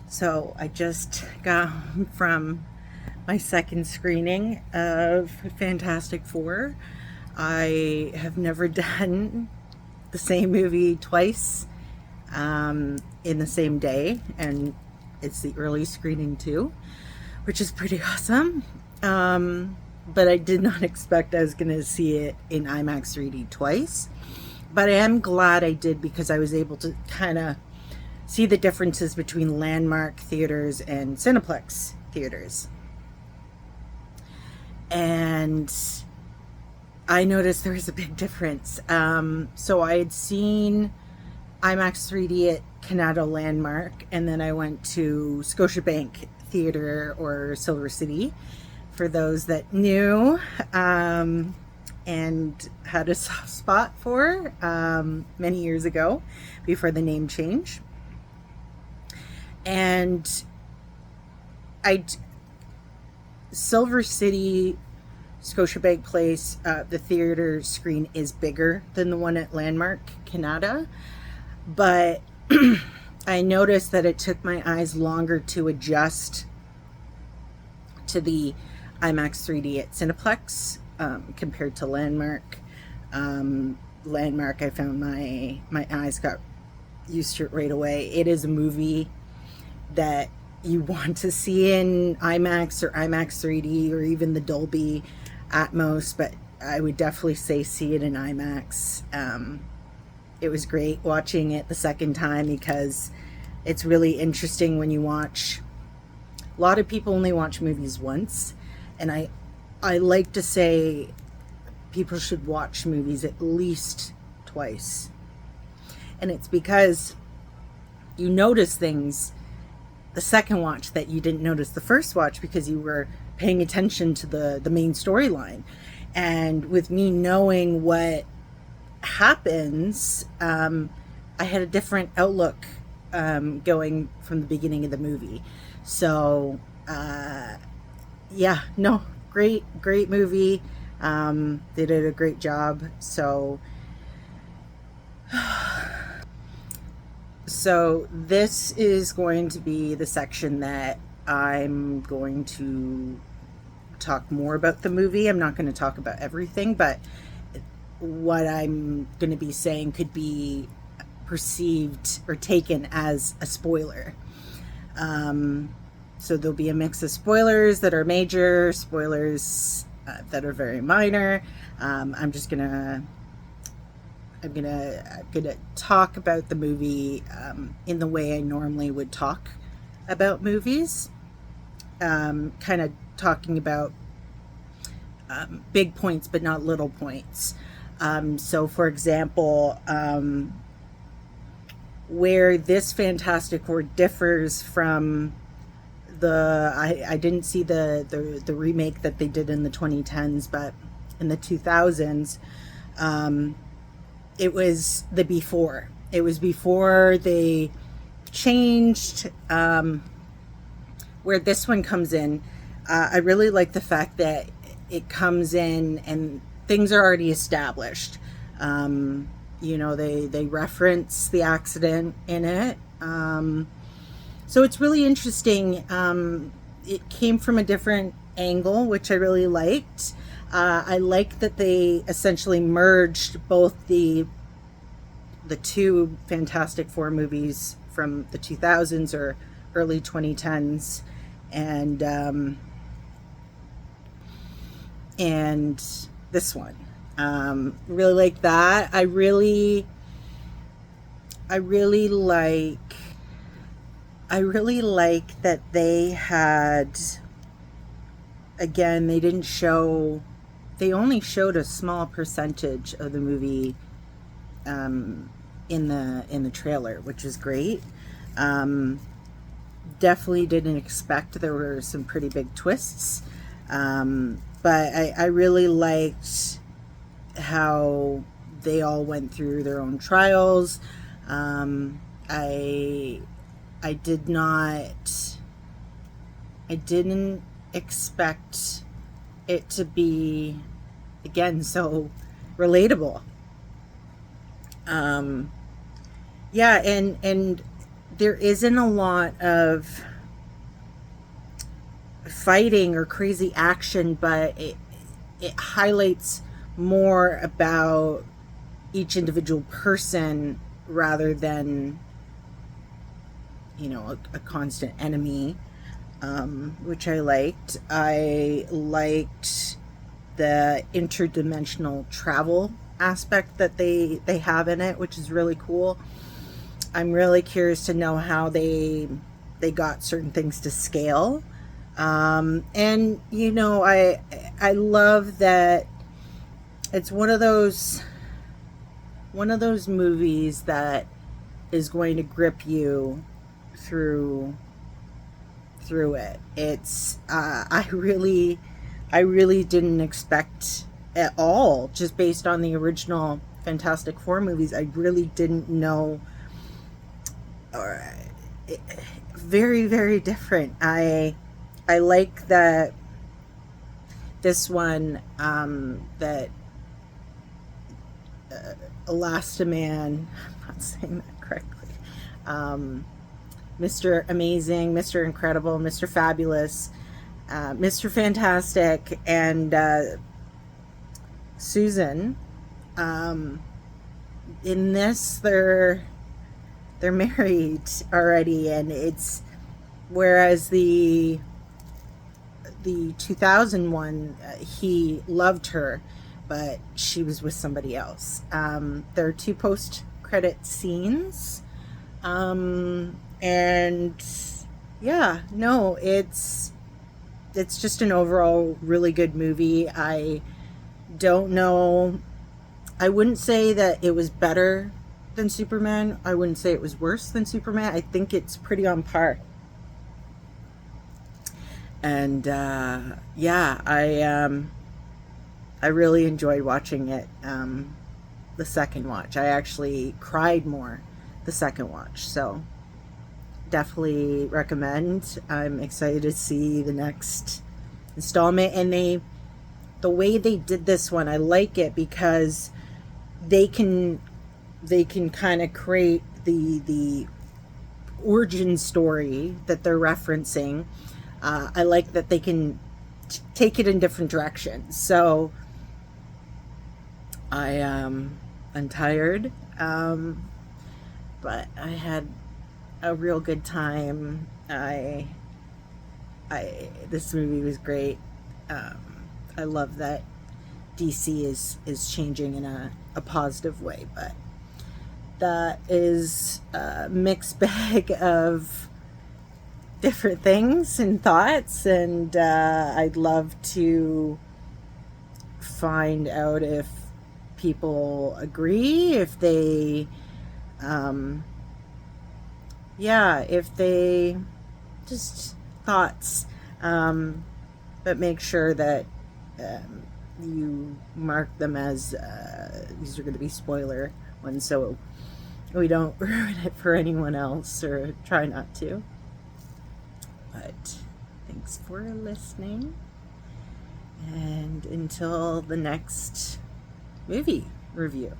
So I just got home from my second screening of Fantastic Four. I have never done the same movie twice in the same day, and it's the early screening too, which is pretty awesome. But I did not expect I was going to see it in IMAX 3D twice. But I am glad I did because I was able to kind of see the differences between Landmark theaters and Cineplex theaters. And I noticed there was a big difference. So I had seen IMAX 3D at Canada Landmark, and then I went to Scotiabank Theater or Silver City for those that knew, and had a soft spot for many years ago before the name change. And I Silver City, Scotiabank Place, the theater screen is bigger than the one at Landmark Canada, but I noticed that it took my eyes longer to adjust to the IMAX 3D at Cineplex compared to Landmark. Landmark, I found my eyes got used to it right away. It is a movie that you want to see in IMAX or IMAX 3D or even the Dolby Atmos, but I would definitely say see it in IMAX. It was great watching it the second time because it's really interesting when you watch. A lot of people only watch movies once, and I like to say people should watch movies at least twice. And it's because you notice things the second watch that you didn't notice the first watch because you were paying attention to the main storyline. And with me knowing what happens, I had a different outlook going from the beginning of the movie. So, yeah, no, great movie. They did a great job. So this is going to be the section that I'm going to talk more about the movie. I'm not going to talk about everything, but what I'm going to be saying could be perceived or taken as a spoiler. So there'll be a mix of spoilers that are major, spoilers that are very minor. I'm gonna talk about the movie in the way I normally would talk about movies, kind of talking about big points but not little points. So, for example, where this Fantastic Four differs from I didn't see the remake that they did in the 2010s, but in the 2000s. It was the before. It was before they changed. Where this one comes in, I really like the fact that it comes in and things are already established. They reference the accident in it. So it's really interesting. It came from a different angle, which I really liked. I like that they essentially merged both the two Fantastic Four movies from the 2000s or early 2010s, and this one. Really like that. I really like that they had, again, they only showed a small percentage of the movie in the trailer, which is great. Definitely didn't expect there were some pretty big twists, but I really liked how they all went through their own trials. I didn't expect it to be, again, so relatable. Yeah, and there isn't a lot of fighting or crazy action, but it highlights more about each individual person rather than, you know, a constant enemy, which I liked. I liked the interdimensional travel aspect that they have in it, which is really cool. I'm really curious to know how they got certain things to scale. And you know, I love that it's one of those movies that is going to grip you through it. It's I really didn't expect at all, just based on the original Fantastic Four movies. I really didn't know, or very very different. I like that this one, that Elastiman, I'm not saying that correctly, Mr. Amazing, Mr. Incredible, Mr. Fabulous, Mr. Fantastic, and Susan. In this, they're married already, and it's, whereas the 2001, he loved her, but she was with somebody else. There are two post-credit scenes, and yeah, no, it's just an overall really good movie. I don't know. I wouldn't say that it was better than Superman. I wouldn't say it was worse than Superman. I think it's pretty on par. And yeah, I really enjoyed watching it. The second watch, I actually cried more the second watch. So definitely recommend. I'm excited to see the next installment, and the way they did this one, I like it because they can kind of create the origin story that they're referencing. I like that they can take it in different directions. So I'm tired, but I had a real good time. This movie was great. I love that DC is changing in a positive way, but that is a mixed bag of different things and thoughts, and I'd love to find out if people agree, if they yeah, if they just thoughts, but make sure that you mark them as these are going to be spoiler ones, so we don't ruin it for anyone else, or try not to. But thanks for listening, and until the next movie review.